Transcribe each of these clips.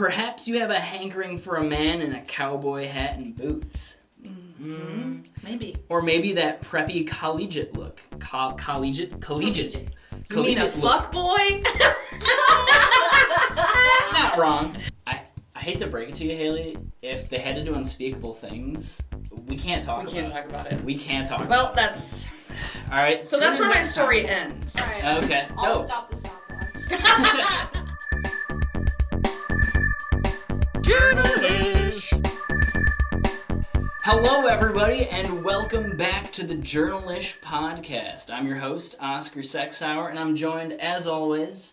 Perhaps you have a hankering for a man in a cowboy hat and boots. Maybe. Or maybe that preppy collegiate look. Collegiate. You mean a fuck boy? Not wrong. I hate to break it to you, Hailey. If they had to do unspeakable things, we can't talk about it. We can't talk about it. Well, that's... All right. So that's where my story ends. All right. Okay. I'll stop the stopwatch. Journalish! Hello, everybody, and welcome back to the Journalish Podcast. I'm your host, Oscar Sexauer, and I'm joined, as always,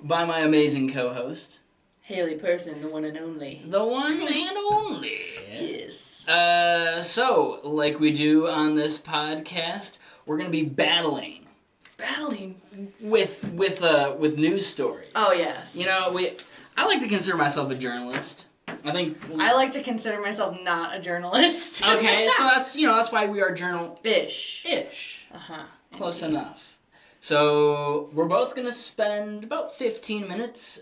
by my amazing co-host, Hailey Person, the one and only. the one and only. Yes. So, like we do on this podcast, we're gonna be battling with news stories. Oh, yes. You know, I like to consider myself a journalist. I like to consider myself not a journalist. Okay, so that's why we are Ish. Uh-huh. Close enough. So we're both gonna spend about 15 minutes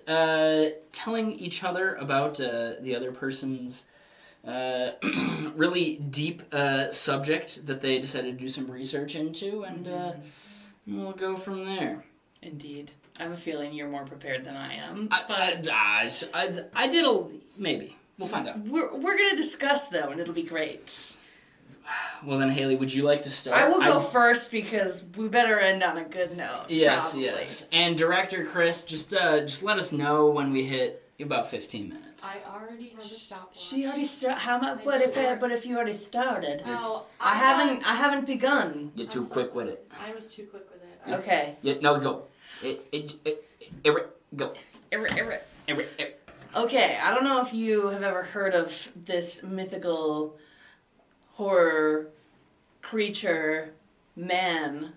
telling each other about the other person's really deep subject that they decided to do some research into, and we'll go from there. Indeed. I have a feeling you're more prepared than I am. I did maybe. We'll find out. We're gonna discuss though, and it'll be great. Well then, Hailey, would you like to start? I will go first because we better end on a good note. Yes, probably. yes. And Director Chris, just let us know when we hit about 15 minutes. I already have a stopwatch. She already started. How much? But if you already started, Oh, I haven't begun. You're too quick with it. I was too quick with it. Okay. Yeah, no, go. Go. Okay, I don't know if you have ever heard of this mythical horror creature man,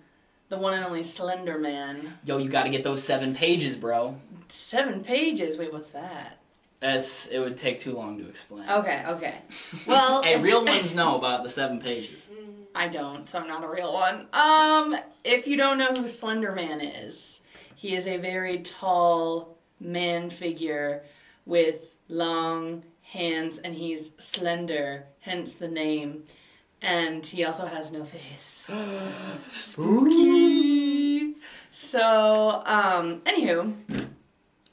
the one and only Slenderman. Yo, you gotta get those 7 pages, bro. 7 pages? Wait, what's that? It would take too long to explain. Okay. Well, hey, real ones know about the 7 pages. I don't, so I'm not a real one. If you don't know who Slenderman is, he is a very tall man figure with long hands, and he's slender, hence the name. And he also has no face. Spooky! So, anywho,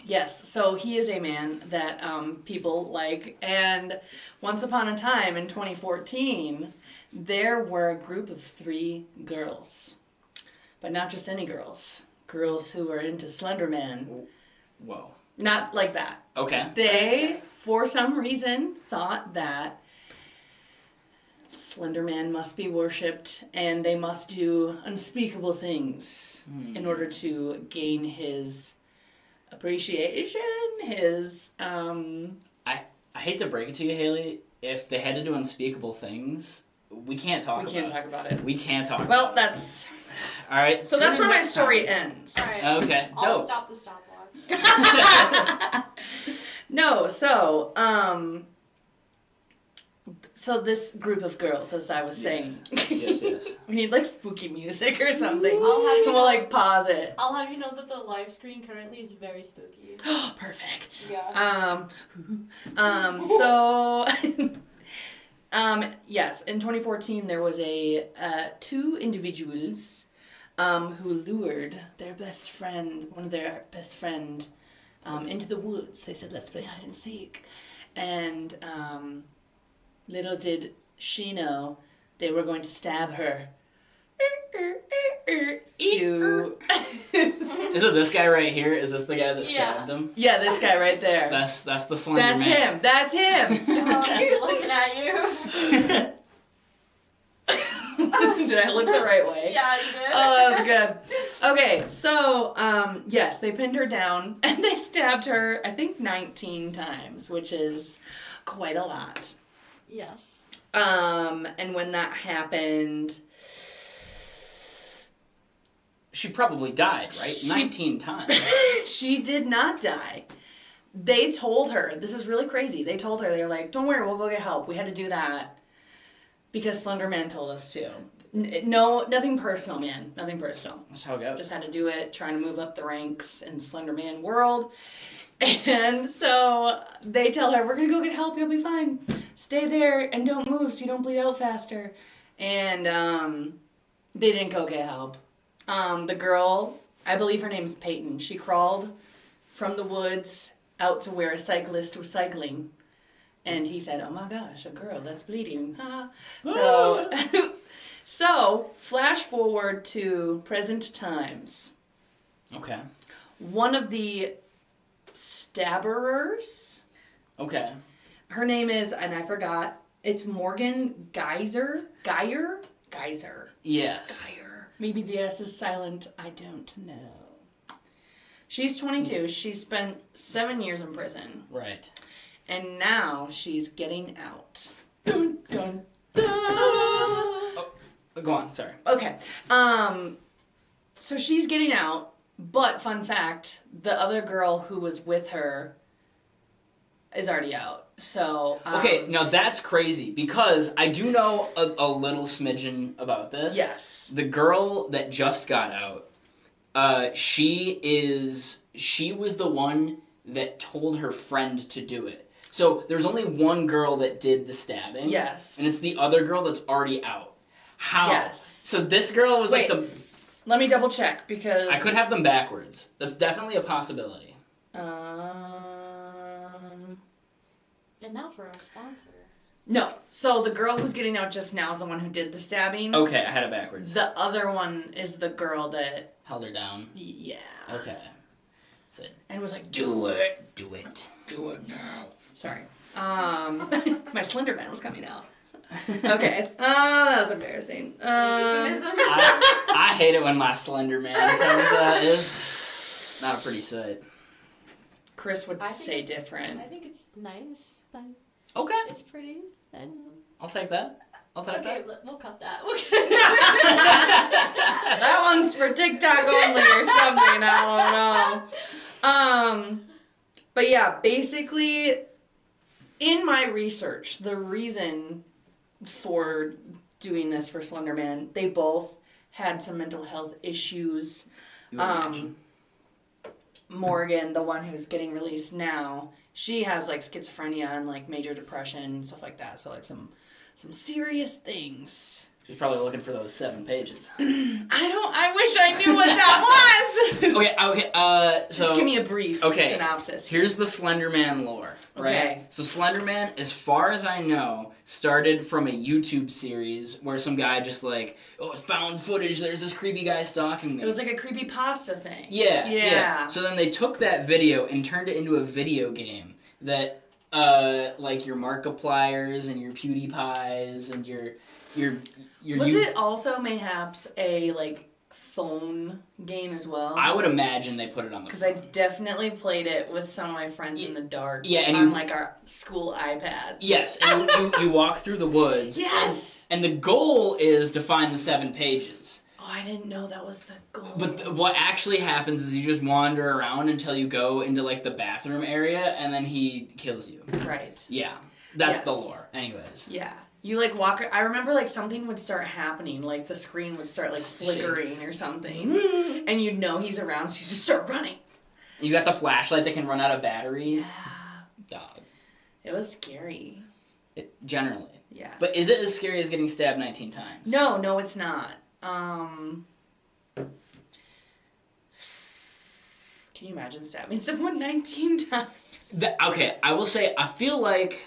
yes, so he is a man that people like, and once upon a time in 2014, there were a group of 3 girls. But not just any girls. Girls who were into Slenderman. Whoa. Not like that. Okay. They, for some reason, thought that Slenderman must be worshipped and they must do unspeakable things in order to gain his appreciation, his, I hate to break it to you, Hailey. If they had to do unspeakable things, we can't talk about it. We can't talk about it. We can't talk about Well, it. that's... All right. So that's where my story ends. All right. Okay, I'll dope. stop the stopwatch. No, so this group of girls, as I was saying. Yes. We need, like, spooky music or something. I'll have you And we'll, like, pause it. I'll have you know that the live screen currently is very spooky. Perfect. Yeah. So... yes, in 2014 there was 2 individuals who lured their best friend, one of their best friend, into the woods. They said, let's play hide and seek. And little did she know they were going to stab her. Is it this guy right here? Is this the guy that stabbed him? Yeah, this guy right there. That's the Slender Man. That's him. He's looking at you. Did I look the right way? Yeah, you did. Oh, that was good. Okay, so, yes, they pinned her down, and they stabbed her, I think, 19 times, which is quite a lot. Yes. And when that happened... She probably died, right? 19 times. She did not die. They told her, this is really crazy, they told her, they were like, don't worry, we'll go get help. We had to do that Because Slenderman told us to. No, nothing personal, man. Nothing personal. That's how it goes. Just had to do it, trying to move up the ranks in Slenderman world. And so they tell her, we're going to go get help. You'll be fine. Stay there and don't move so you don't bleed out faster. And they didn't go get help. The girl, I believe her name's Peyton, she crawled from the woods out to where a cyclist was cycling. And he said, oh my gosh, a girl that's bleeding. So, flash forward to present times. Okay. One of the stabberers. Okay. Her name is, and I forgot, it's Morgan Geyser? Geyer? Geyser. Yes. Geyer. Maybe the S is silent. I don't know. She's 22. She spent 7 years in prison. Right. And now she's getting out. Dun, dun, dun. Oh, go on. Sorry. Okay. So she's getting out, but fun fact, the other girl who was with her is already out. So Okay, now that's crazy because I do know a little smidgen about this. Yes. The girl that just got out, she was the one that told her friend to do it. So there's only one girl that did the stabbing. Yes. And it's the other girl that's already out. How? Yes. So this girl was Wait. like the... Let me double check because... I could have them backwards. That's definitely a possibility. And now for our sponsor. No. So the girl who's getting out just now is the one who did the stabbing. Okay, I had it backwards. The other one is the girl that... Held her down. Yeah. Okay. So, And was like, do it. do it. Do it now. Sorry. My Slenderman was coming out. Okay. That was embarrassing. Euphemism? I hate it when my slender man comes out. It's not a pretty sight. Chris would I think say it's- different. I think it's nice. Okay. It's pretty. And I'll take that. I'll take okay, that. we'll cut that. That one's for TikTok only or something. I don't know. But yeah, basically, in my research, the reason for doing this for Slenderman, they both had some mental health issues. You would imagine. Morgan, the one who's getting released now, she has like schizophrenia and like major depression and stuff like that. So like some serious things. She's probably looking for those 7 pages. I wish I knew what that was. Okay, so... Just give me a brief synopsis. Here's the Slenderman lore, right? Okay. So Slenderman, as far as I know, started from a YouTube series where some guy just like, found footage, there's this creepy guy stalking me. It was like a creepypasta thing. Yeah. So then they took that video and turned it into a video game that, like your Markipliers and your PewDiePies and your Was it also mayhaps a like phone game as well? I would imagine they put it on the Because phone. I definitely played it with some of my friends in the dark. Yeah, and on like our school iPads. Yes, and you walk through the woods. Yes. And the goal is to find the 7 pages. Oh, I didn't know that was the goal. But what actually happens is you just wander around until you go into like the bathroom area, and then he kills you. Right. Yeah, that's the Yes. lore. Anyways. Yeah. You like walk. I remember like something would start happening, like the screen would start like Shake. flickering or something, and you'd know he's around, so you just start running. You got the flashlight that can run out of battery. Yeah. Dog. It was scary. Generally. Yeah. But is it as scary as getting stabbed 19 times? No, it's not. Can you imagine stabbing someone 19 times? Okay, I will say, I feel like,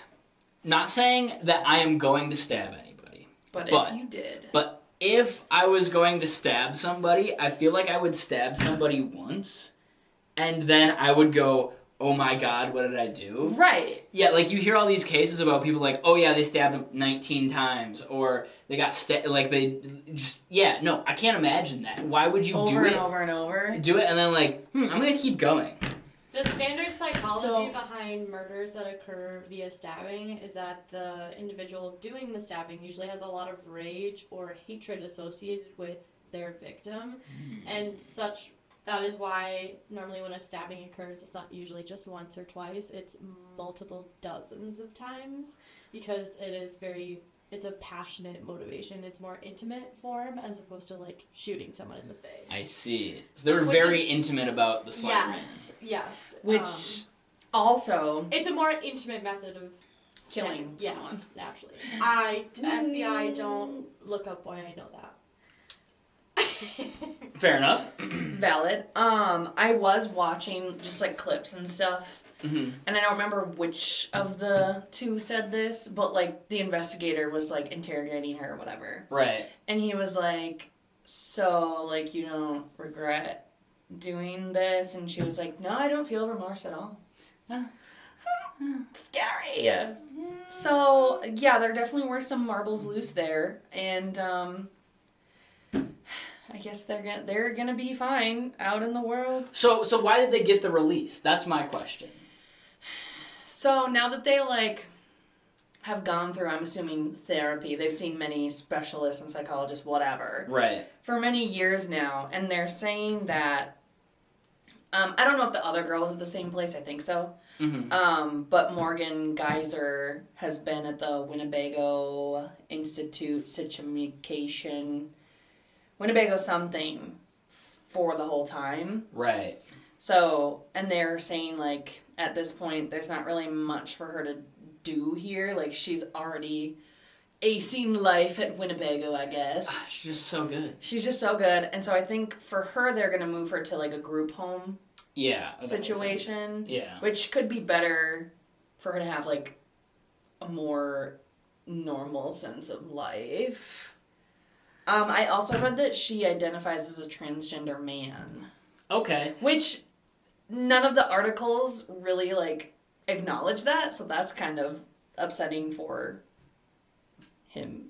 not saying that I am going to stab anybody. But if you did. But if I was going to stab somebody, I feel like I would stab somebody once, and then I would go, oh my god, what did I do? Right. Yeah, like you hear all these cases about people like, oh yeah, they stabbed him 19 times, or they got no, I can't imagine that. Why would you do over it? and over and over? Do it and then like, I'm gonna keep going. The standard psychology behind murders that occur via stabbing is that the individual doing the stabbing usually has a lot of rage or hatred associated with their victim, and such. That is why normally when a stabbing occurs, it's not usually just once or twice, it's multiple dozens of times, because it is very it's a passionate motivation. It's more intimate form as opposed to like shooting someone in the face. I see. So they were very intimate about the Slenderman. Yes. Which also... It's a more intimate method of killing someone. Yes, naturally. FBI, don't look up why I know that. Fair enough. Valid. I was watching just like clips and stuff, and I don't remember which of the two said this, but like the investigator was like interrogating her or whatever. Right. And he was like, "So like you don't regret doing this?" And she was like, "No, I don't feel remorse at all." Scary. So yeah, there definitely were some marbles loose there, and I guess they're gonna be fine out in the world. So why did they get the release? That's my question. So now that they like have gone through, I'm assuming, therapy, they've seen many specialists and psychologists, whatever. Right. For many years now, and they're saying that I don't know if the other girl was at the same place. I think so. But Morgan Geyser has been at the Winnebago Institute Situation, Winnebago something, for the whole time. Right. So, and they're saying, like, at this point, there's not really much for her to do here. Like, she's already acing life at Winnebago, I guess. She's just so good. She's just so good. And so I think for her, they're going to move her to, like, a group home situation. Yeah. Which could be better for her to have, like, a more normal sense of life. I also read that she identifies as a transgender man. Okay. Which none of the articles really, like, acknowledge that, so that's kind of upsetting for him.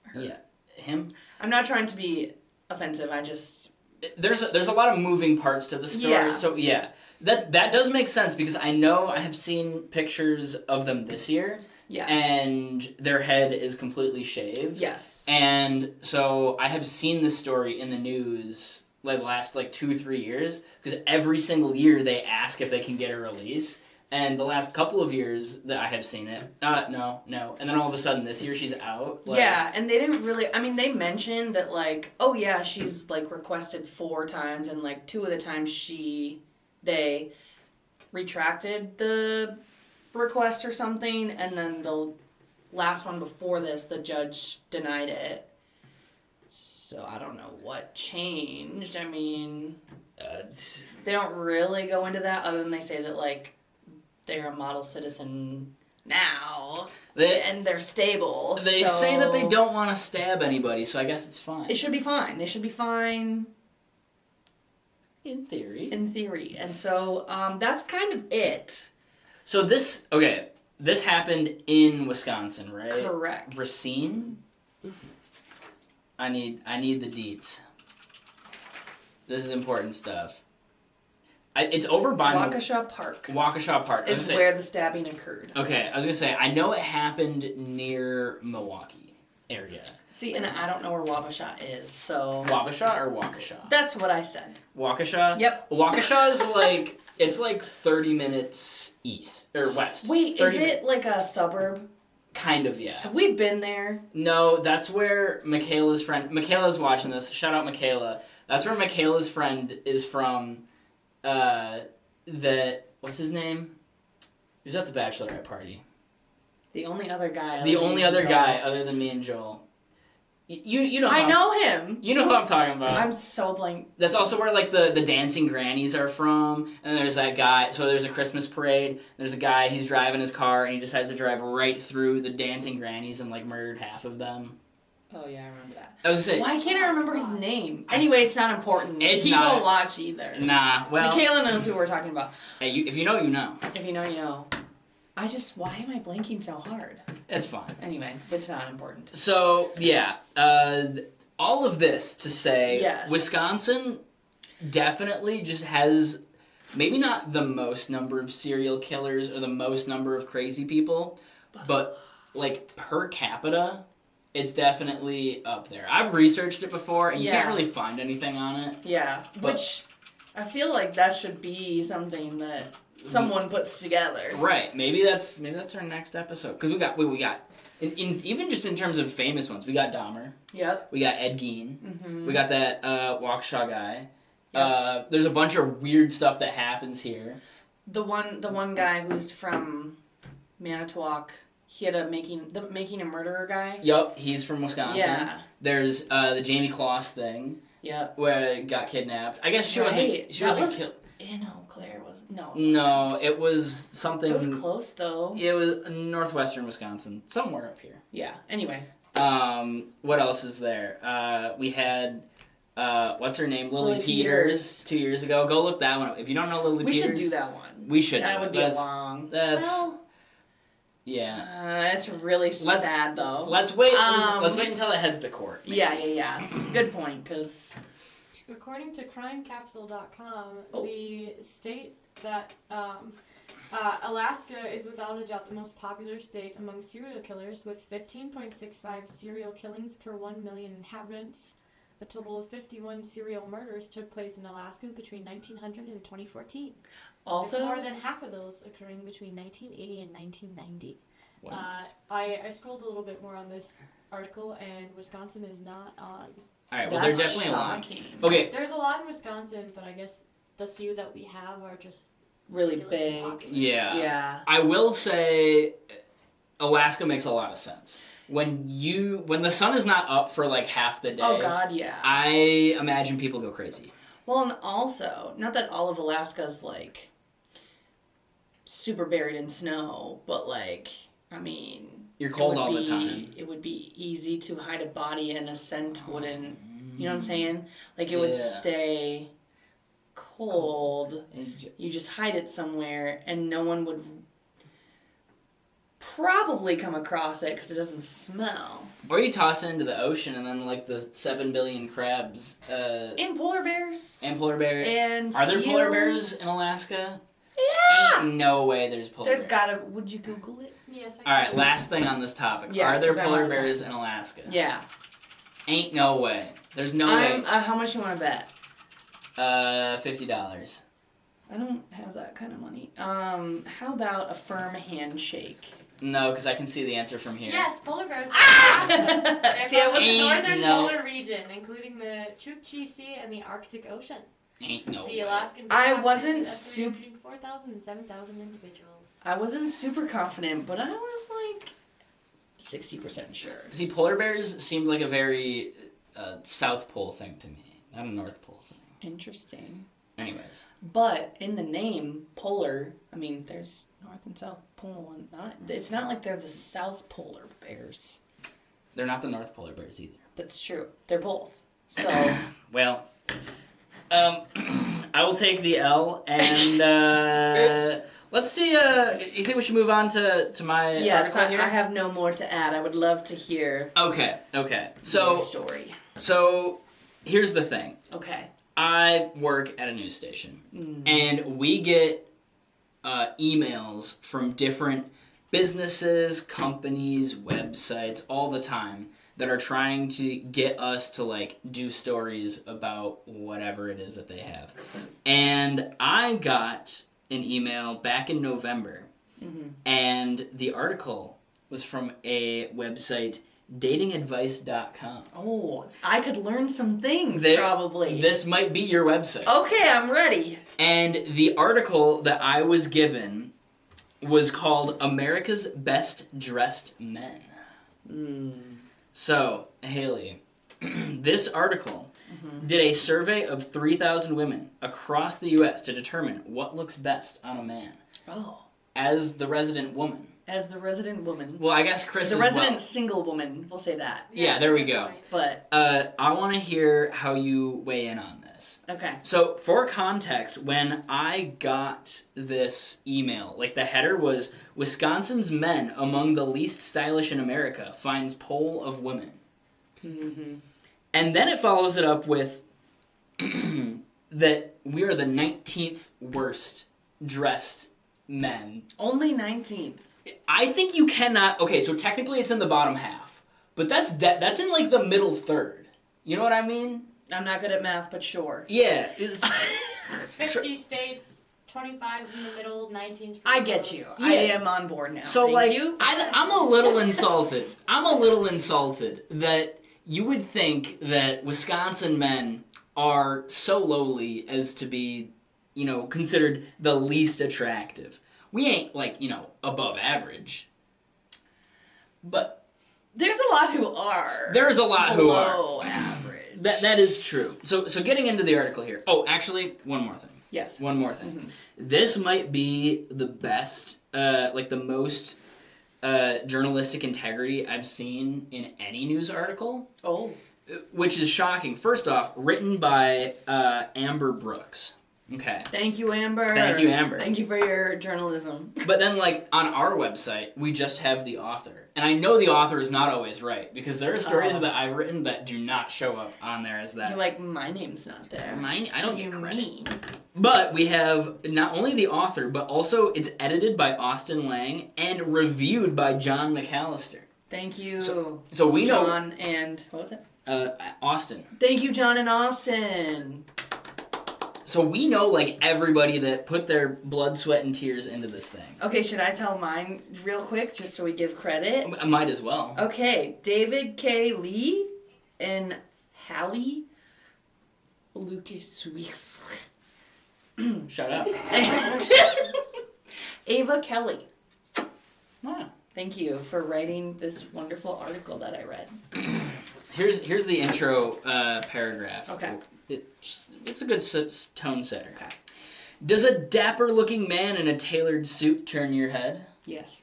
Her. Yeah. Him? I'm not trying to be offensive, I just... There's a lot of moving parts to the story, so yeah. That does make sense, because I know I have seen pictures of them this year. Yeah. And their head is completely shaved. Yes. And so I have seen this story in the news like the last 2-3 years, because every single year they ask if they can get a release. And the last couple of years that I have seen it, no. And then all of a sudden this year she's out. Yeah, and they didn't really, I mean, they mentioned that she's requested 4 times, and 2 of the times they retracted the request or something, and then the last one before this, the judge denied it. So I don't know what changed. I mean, they don't really go into that, other than they say that they're a model citizen now, and they're stable. They say that they don't want to stab anybody, so I guess it's fine. It should be fine. They should be fine. In theory. And so that's kind of it. So this happened in Wisconsin, right? Correct. Racine? I need the deets. This is important stuff. It's over by Waukesha Park. Waukesha Park is where the stabbing occurred. Okay, I was gonna say I know it happened near Milwaukee area. See, and I don't know where Waukesha is, so. Waukesha or Waukesha? That's what I said. Waukesha? Yep. Waukesha is it's 30 minutes east or west. Wait, is it a suburb? Kind of, yeah. Have we been there? No, that's where Michaela's friend. Michaela's watching this. Shout out Michaela. That's where Michaela's friend is from. What's his name? He was at the bachelorette party. The only other guy. The only other guy other than me and Joel. You know. I know him. You know who I'm talking about. I'm so blank. That's also where the dancing grannies are from. And there's that guy. So there's a Christmas parade. There's a guy. He's driving his car and he decides to drive right through the dancing grannies and murdered half of them. Oh yeah, I remember that. I was gonna say. Why can't I remember his name? Anyway, it's not important. He won't watch either. Nah. Well. Michaela knows who we're talking about. Hey, if you know, you know. If you know, you know. Why am I blanking so hard? It's fine. Anyway, it's not important. So, yeah. All of this to say, yes. Wisconsin definitely just has maybe not the most number of serial killers or the most number of crazy people, but per capita, it's definitely up there. I've researched it before, and you can't really find anything on it. Yeah, which I feel like that should be something that someone puts together. Right. Maybe that's our next episode, because we got Even just in terms of famous ones, we got Dahmer. Yep. We got Ed Gein. Mm-hmm. We got that Waukesha guy. Yep. There's a bunch of weird stuff that happens here. The one guy who's from Manitowoc, he had making a murderer guy. Yup, he's from Wisconsin. Yeah. There's the Jamie Kloss thing. Yep. Where he got kidnapped. I guess she wasn't killed. No, Claire wasn't. No. No, it was something. It was close though. It was northwestern Wisconsin, somewhere up here. Yeah. Anyway. What else is there? We had what's her name? Lily Lily Peters 2 years ago. Go look that one up. If you don't know Lily Peters, we should do that one. We should. That would be long. Yeah. It's really sad though. Let's wait. Let's wait until it heads to court. Maybe. Yeah. Good point, because. According to crimecapsule.com, the state that Alaska is without a doubt the most popular state among serial killers, with 15.65 serial killings per 1 million inhabitants. A total of 51 serial murders took place in Alaska between 1900 and 2014. Also, more than half of those occurring between 1980 and 1990. Wow. I scrolled a little bit more on this article, and Wisconsin is not on. All right, well, there's definitely shocking. a lot. Okay. There's a lot in Wisconsin, but I guess the few that we have are just really big. popular. Yeah. I will say Alaska makes a lot of sense. When the sun is not up for like half the day. Oh God, yeah. I imagine people go crazy. Well, and also, not that all of Alaska's like super buried in snow, but like, I mean, you're cold all the time. It would be easy to hide a body and a scent wouldn't, you know what I'm saying? Like it would stay cold. You just hide it somewhere and no one would probably come across it because it doesn't smell. Or you toss it into the ocean and then like the 7 billion crabs. And polar bears. And polar bears. And Are there seals. polar bears in Alaska? Yeah. Ain't no way there's polar bears. There's gotta, would you Google it? Yes. Alright, last thing on this topic. Yeah, are there 'cause I'm polar out of time. bears in Alaska? Yeah. Ain't no way. There's no way. How much you want to bet? $50. I don't have that kind of money. How about a firm handshake? No, because I can see the answer from here. Yes, polar bears. See, I the wasn't northern no. polar region, including the Chukchi Sea and the Arctic Ocean. Ain't no The way. Alaskan. I wasn't between 4,000 and 7,000 individuals. I wasn't super confident, but I was like 60% sure. See, polar bears seemed like a very South Pole thing to me, not a North Pole thing. Interesting. Anyways. But in the name, polar, I mean, there's North and South Pole, and it's not like they're the South Polar bears. They're not the North Polar bears either. That's true. They're both. So. Well, I will take the L, and let's see, you think we should move on to my yes, article here? I have no more to add. I would love to hear Okay. your story. So, here's the thing. Okay. I work at a news station, and we get emails from different businesses, companies, websites, all the time that are trying to get us to, like, do stories about whatever it is that they have. And I got an email back in November, and the article was from a website, datingadvice.com. Oh, I could learn some things, probably. This might be your website. Okay, I'm ready. And the article that I was given was called America's Best Dressed Men. So, Hailey, this article did a survey of 3,000 women across the U.S. to determine what looks best on a man. Oh. As the resident woman. As the resident woman. Well, I guess Chris The as resident well. single woman, we'll say that. Yeah, there we go. But. I want to hear how you weigh in on this. Okay. So, for context, when I got this email, like the header was, Wisconsin's men among the least stylish in America finds poll of women. And then it follows it up with that we are the 19th worst dressed men. Only 19th. I think you cannot... Okay, so technically it's in the bottom half. But that's in, like, the middle third. You know what I mean? I'm not good at math, but sure. Yeah. It's 50 states, 25's in the middle, 19's. I get you. Yeah. I am on board now. So, Thank like, you. I'm a little insulted. I'm a little insulted that you would think that Wisconsin men are so lowly as to be, considered the least attractive. We ain't, above average. But There's a lot who are. there's a lot who are. Below average. That is true. So getting into the article here. Oh, actually, one more thing. Yes. One more thing. Mm-hmm. This might be the best, the most journalistic integrity I've seen in any news article. Oh. Which is shocking. First off, written by Amber Brooks. Okay. Thank you, Amber. Thank you, Amber. Thank you for your journalism. But then, on our website, we just have the author. And I know the author is not always right, because there are stories that I've written that do not show up on there as that. You're like, my name's not there. I don't get What do you credit. mean? But we have not only the author, but also it's edited by Austin Lang and reviewed by John McAllister. Thank you. So we know... John and... What was it? Austin. Thank you, John and Austin. So we know, everybody that put their blood, sweat, and tears into this thing. Okay, should I tell mine real quick, just so we give credit? I might as well. Okay, David K. Lee and Hallie Lucas Weeks. Shut up. And Ava Kelly. Wow. Thank you for writing this wonderful article that I read. Here's the intro paragraph. Okay. It's a good tone setter. Okay. Does a dapper-looking man in a tailored suit turn your head? Yes.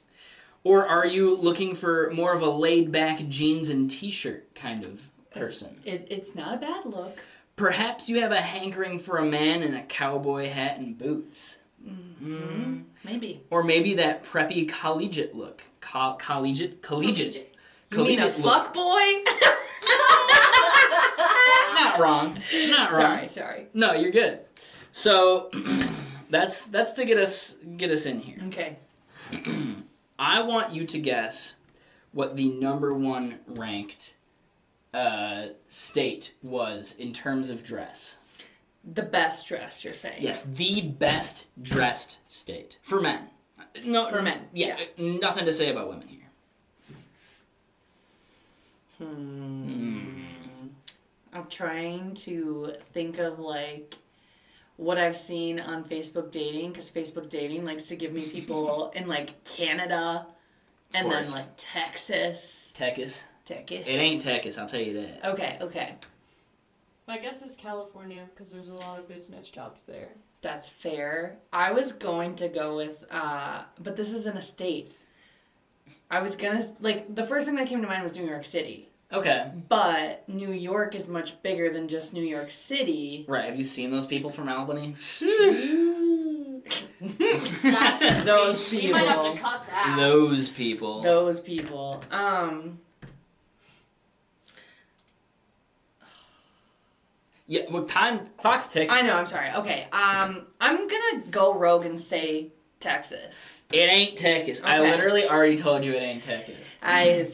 Or are you looking for more of a laid-back jeans and t-shirt kind of person? It's not a bad look. Perhaps you have a hankering for a man in a cowboy hat and boots. Mm-hmm. Maybe. Or maybe that preppy collegiate look. Collegiate. You mean a fuck boy? Not wrong. Not wrong. Sorry. No, you're good. So that's to get us in here. Okay. I want you to guess what the number one ranked state was in terms of dress. The best dress, you're saying? Yes, the best dressed state for men. No, for men. Yeah, nothing to say about women here. I'm trying to think of what I've seen on Facebook dating, because Facebook dating likes to give me people in Canada and then Texas. Texas. Texas. It ain't Texas, I'll tell you that. Okay. I guess it's California because there's a lot of business jobs there. That's fair. I was going to go with, but this isn't a state. I was gonna, the first thing that came to mind was New York City. Okay. But New York is much bigger than just New York City. Right, have you seen those people from Albany? That's Those You might have to people. cut that. Those people. Those people. Yeah, well, clock's ticking. I know, I'm sorry. Okay, I'm gonna go rogue and say Texas. It ain't Texas. I Okay. literally already told you it ain't Texas. I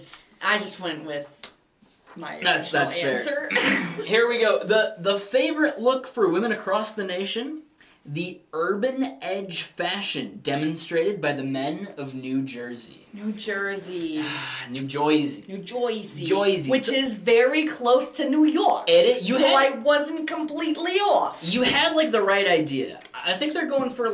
just went with my That's answer. fair. Here we go. The favorite look for women across the nation, the urban edge fashion demonstrated by the men of New Jersey. New Jersey. New Jersey. Jersey. Which is very close to New York. I wasn't completely off. You had the right idea. I think they're going for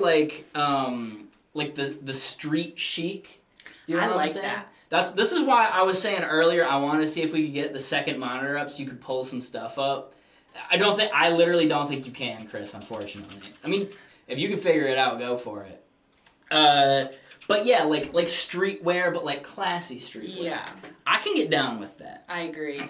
the street chic. You know I what I'm like saying? that. This is why I was saying earlier I wanted to see if we could get the second monitor up so you could pull some stuff up. I literally don't think you can, Chris, unfortunately. I mean, if you can figure it out, go for it. But yeah, like streetwear, but classy streetwear. Yeah. I can get down with that. I agree.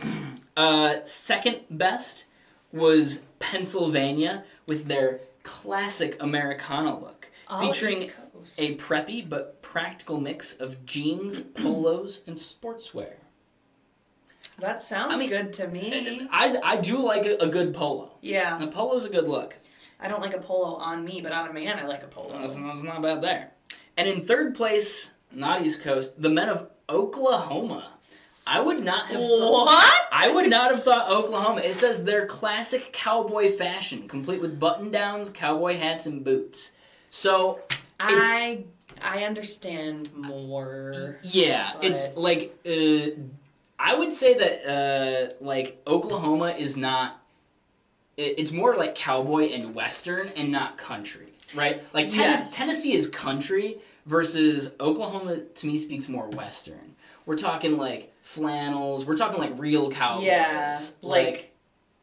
Second best was Pennsylvania with their classic Americana look, featuring East Coast. a preppy but practical mix of jeans, polos, and sportswear. That sounds good to me. I do like a good polo. Yeah. A polo's a good look. I don't like a polo on me, but on a man, I like a polo. That's not bad there. And in third place, not East Coast, the men of Oklahoma. I would not have thought Oklahoma. It says their classic cowboy fashion, complete with button-downs, cowboy hats, and boots. So I understand more. Yeah, but... it's like I would say that like Oklahoma is not. It's more like cowboy and western and not country, right? Like Tennessee is country versus Oklahoma to me speaks more western. We're talking like flannels. We're talking like real cowboys. Yeah, like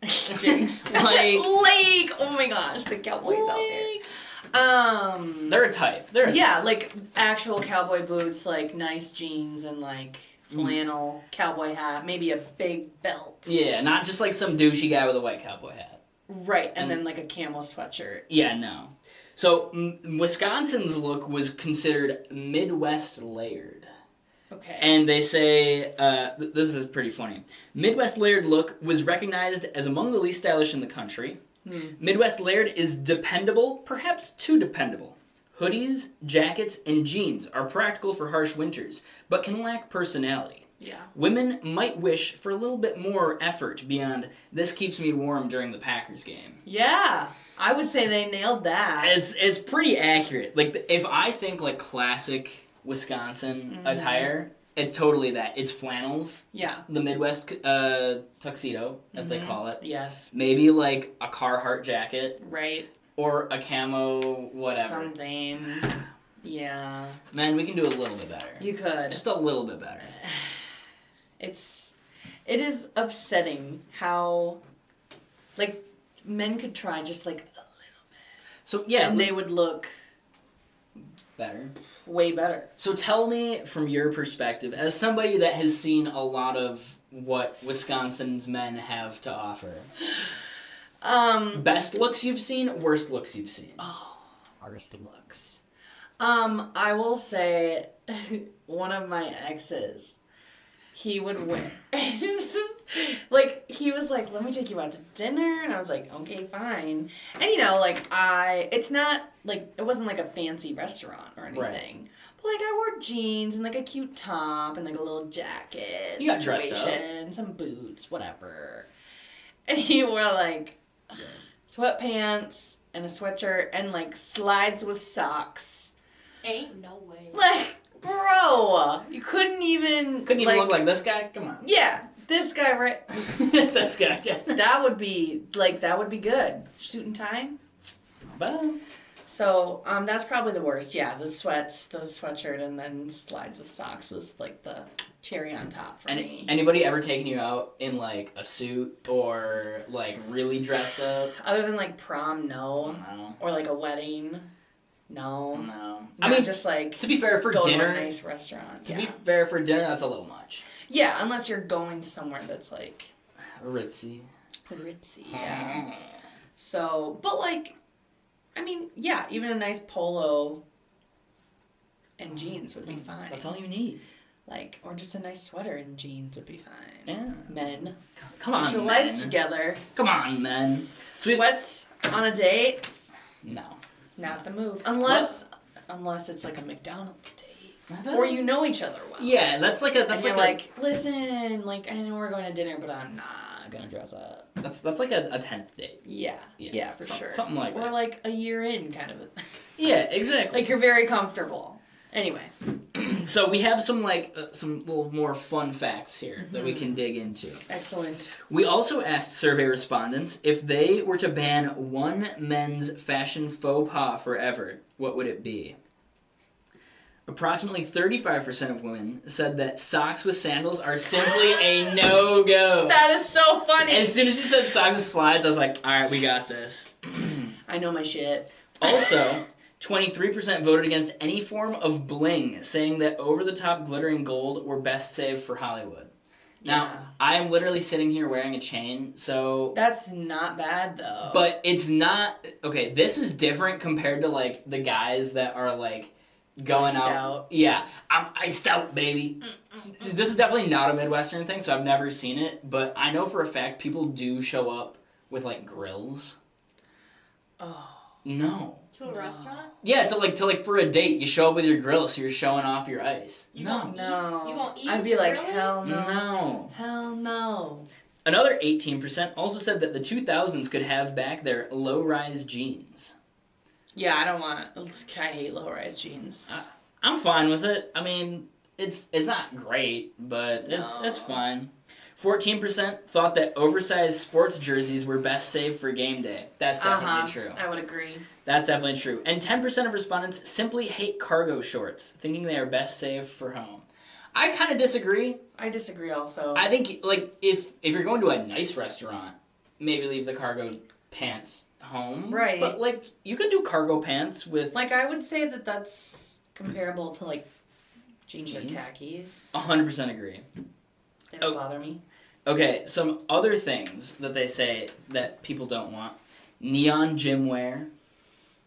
Jinx. Like oh my gosh, the cowboys out there. They're a type. Like actual cowboy boots, like nice jeans and like flannel cowboy hat, maybe a big belt. Yeah, not just like some douchey guy with a white cowboy hat. Right, and then like a camo sweatshirt. Yeah, no. So Wisconsin's look was considered Midwest layered. Okay. And they say, this is pretty funny. Midwest layered look was recognized as among the least stylish in the country. Midwest layered is dependable, perhaps too dependable. Hoodies, jackets, and jeans are practical for harsh winters, but can lack personality. Yeah. Women might wish for a little bit more effort beyond, this keeps me warm during the Packers game. Yeah, I would say they nailed that. It's pretty accurate. Like, if I think, like, classic Wisconsin attire, it's totally that. It's flannels. Yeah. The Midwest tuxedo, as they call it. Yes. Maybe, like, a Carhartt jacket. Right. Or a camo whatever. Something. Yeah. Man, we can do a little bit better. You could. Just a little bit better. It is upsetting how, like, men could try just, like, a little bit. So, yeah. And they would look... better. Way better. So tell me from your perspective, as somebody that has seen a lot of what Wisconsin's men have to offer. Best looks you've seen, worst looks you've seen. Oh, worst looks. I will say one of my exes, he would wear, like, he was like, let me take you out to dinner, and I was like, okay, fine. And, you know, like, it's not, like, it wasn't, like, a fancy restaurant or anything. Right. But, like, I wore jeans and, like, a cute top and, like, a little jacket. You got dressed up. Some boots, whatever. And he wore, like, sweatpants and a sweatshirt and, like, slides with socks. Ain't no way. Like, bro, you couldn't even look like this guy? Come on. Yeah, this guy, right? This guy, yeah. That would be good. Suit and tie. Well. So, that's probably the worst. Yeah, the sweatshirt, and then slides with socks was, like, the cherry on top for me. Anybody ever taken you out in, like, a suit or, like, really dressed up? Other than, like, prom, no. No. Or, like, a wedding. No. I mean, just like to be fair, for dinner, to a nice restaurant. To be fair, for dinner, that's a little much. Yeah, unless you're going somewhere that's like ritzy. Yeah. So, but like, I mean, yeah, even a nice polo and jeans would be fine. That's all you need. Like, or just a nice sweater and jeans would be fine. Yeah. Men, come on, get your life together. Come on, men. Sweats on a date. No. Not the move. Unless it's like a McDonald's date. Or you know each other well. Yeah, that's like listen, like, I know we're going to dinner, but I'm not gonna dress up. That's like a 10th date. Yeah, for sure. Something like that. Or like a year in, kind of. Yeah, exactly. Like, you're very comfortable. Anyway. So we have some little more fun facts here that we can dig into. Excellent. We also asked survey respondents if they were to ban one men's fashion faux pas forever, what would it be? Approximately 35% of women said that socks with sandals are simply a no-go. That is so funny. As soon as you said socks with slides, I was like, all right, we got this. I know my shit. Also, 23% voted against any form of bling, saying that over-the-top glittering gold were best saved for Hollywood. Now, I am literally sitting here wearing a chain, so... That's not bad, though. But it's not... Okay, this is different compared to, like, the guys that are, like, going out... Yeah, I'm iced out, baby. This is definitely not a Midwestern thing, so I've never seen it, but I know for a fact people do show up with, like, grills. Oh. No. To a restaurant? Yeah, to like for a date, you show up with your grill, so you're showing off your ice. You won't eat? I'd be like, really? hell no. No. Hell no. Another 18% also said that the 2000s could have back their low-rise jeans. Yeah, I hate low-rise jeans. I'm fine with it. I mean, it's not great, but it's fine. 14% thought that oversized sports jerseys were best saved for game day. That's definitely true. I would agree. That's definitely true. And 10% of respondents simply hate cargo shorts, thinking they are best saved for home. I kind of disagree. I disagree also. I think, like, if you're going to a nice restaurant, maybe leave the cargo pants home. Right. But, like, you could do cargo pants with... Like, I would say that that's comparable to, like, jeans or khakis. 100% agree. They don't bother me. Okay, some other things that they say that people don't want. Neon gym wear.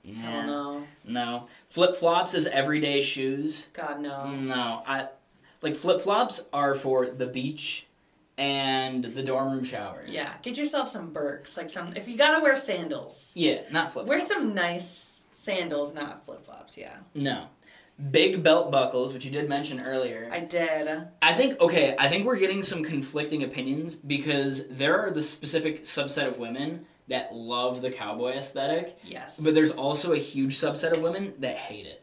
Hell no. No. Flip-flops as everyday shoes. God, no. No. Like, flip-flops are for the beach and the dorm room showers. Yeah, get yourself some Birks. Like, if you gotta wear sandals. Yeah, not flip-flops. Wear some nice sandals, not flip-flops, yeah. No. Big belt buckles, which you did mention earlier. I did. I think we're getting some conflicting opinions because there are the specific subset of women that love the cowboy aesthetic. Yes. But there's also a huge subset of women that hate it.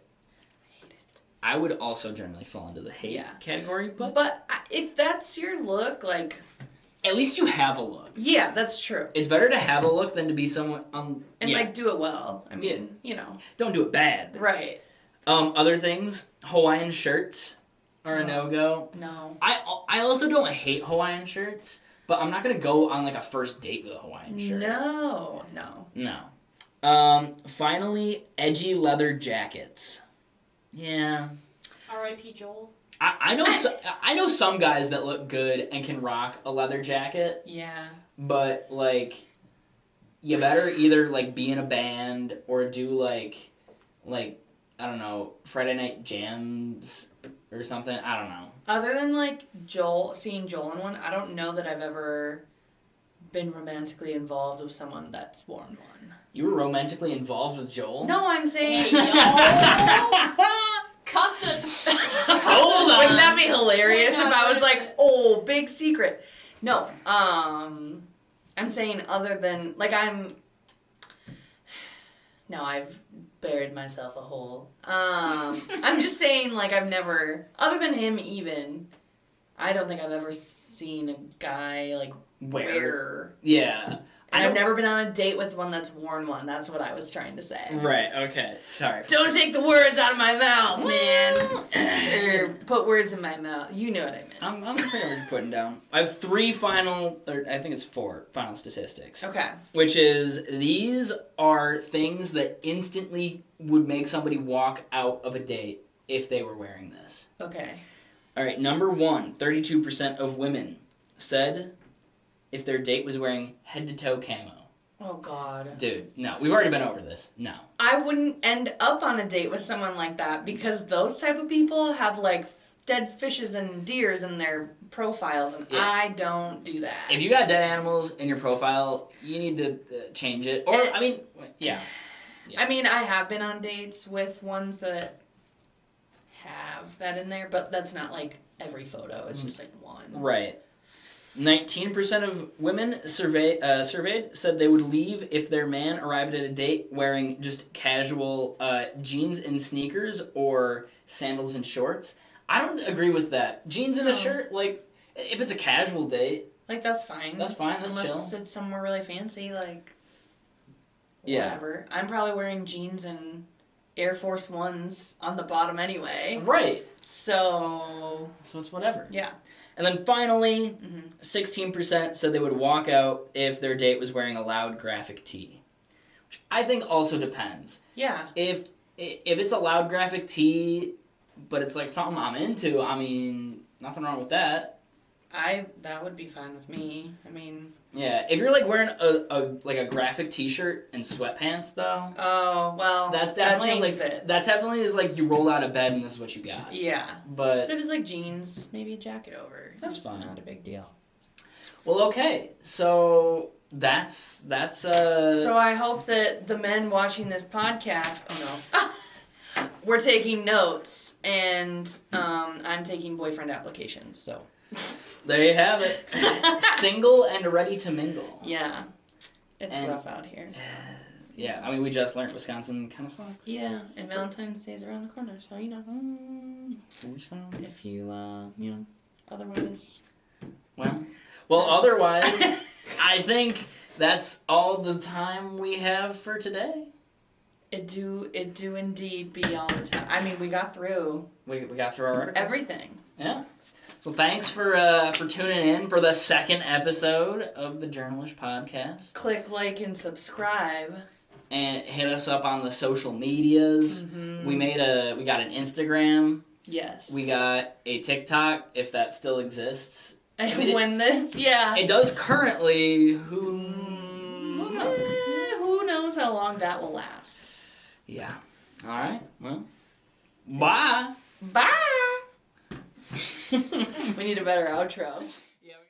I would also generally fall into the hate category, but if that's your look, like... At least you have a look. Yeah, that's true. It's better to have a look than to be someone... And, like, do it well. I mean, you know. Don't do it bad. Right. Other things, Hawaiian shirts are a no-go. No. I also don't hate Hawaiian shirts, but I'm not going to go on, like, a first date with a Hawaiian shirt. No. Finally, edgy leather jackets. Yeah. R.I.P. Joel. I know some guys that look good and can rock a leather jacket. Yeah. But, like, you better either, like, be in a band or do, like I don't know, Friday night jams or something. I don't know. Other than, like, seeing Joel in one, I don't know that I've ever been romantically involved with someone that's worn one. You were romantically involved with Joel? No, I'm saying... Cut the... Hold on! Wouldn't that be hilarious if I was like, oh, big secret? No, I'm saying other than... Like, No, I've buried myself a hole. I'm just saying, like, I've never... Other than him, even, I don't think I've ever seen a guy, like, wear... Yeah. And I've never been on a date with one that's worn one. That's what I was trying to say. Right, okay. Sorry. Don't take the words out of my mouth, man. Or put words in my mouth. You know what I meant. I'm pretty much what you're putting down. I have I think it's 4 final statistics. Okay. Which is, these are things that instantly would make somebody walk out of a date if they were wearing this. Okay. All right, number 1, 32% of women said if their date was wearing head-to-toe camo. Oh, God. Dude, no. We've already been over this. No. I wouldn't end up on a date with someone like that because those type of people have, like, dead fishes and deers in their profiles, and I don't do that. If you got dead animals in your profile, you need to change it. Or, I mean, yeah. I mean, I have been on dates with ones that have that in there, but that's not, like, every photo. It's just, like, one. Right. 19% of women surveyed said they would leave if their man arrived at a date wearing just casual jeans and sneakers or sandals and shorts. I don't agree with that. Jeans and a shirt, like, if it's a casual date. Like, that's fine. That's fine, that's chill. Unless it's somewhere really fancy, like, whatever. I'm probably wearing jeans and Air Force Ones on the bottom anyway. Right. So it's whatever. Yeah. And then finally, 16% said they would walk out if their date was wearing a loud graphic tee. Which I think also depends. Yeah. If it's a loud graphic tee, but it's like something I'm into, I mean, nothing wrong with that. That would be fine with me. I mean... Yeah, if you're like wearing a graphic t-shirt and sweatpants though. Oh, well, that changes it. That definitely is like you roll out of bed and this is what you got. Yeah. But if it's like jeans, maybe a jacket over. That's fine. Not a big deal. Well, okay. So that's So I hope that the men watching this podcast, we're taking notes and I'm taking boyfriend applications, so there you have it. Single and ready to mingle. Yeah. It's rough out here. So. Yeah, I mean, we just learned Wisconsin kind of sucks. Yeah, and Valentine's Day is around the corner, so, you know, if you, otherwise... Well, otherwise, I think that's all the time we have for today. It do indeed be all the time. I mean, we got through... We got through our articles. Everything. Yeah. So thanks for tuning in for the second episode of the Journalish Podcast. Click like and subscribe. And hit us up on the social medias. Mm-hmm. We got an Instagram. Yes. We got a TikTok, if that still exists. I mean, it does currently. Who knows how long that will last? Yeah. All right. Well. Bye. Bye. We need a better outro.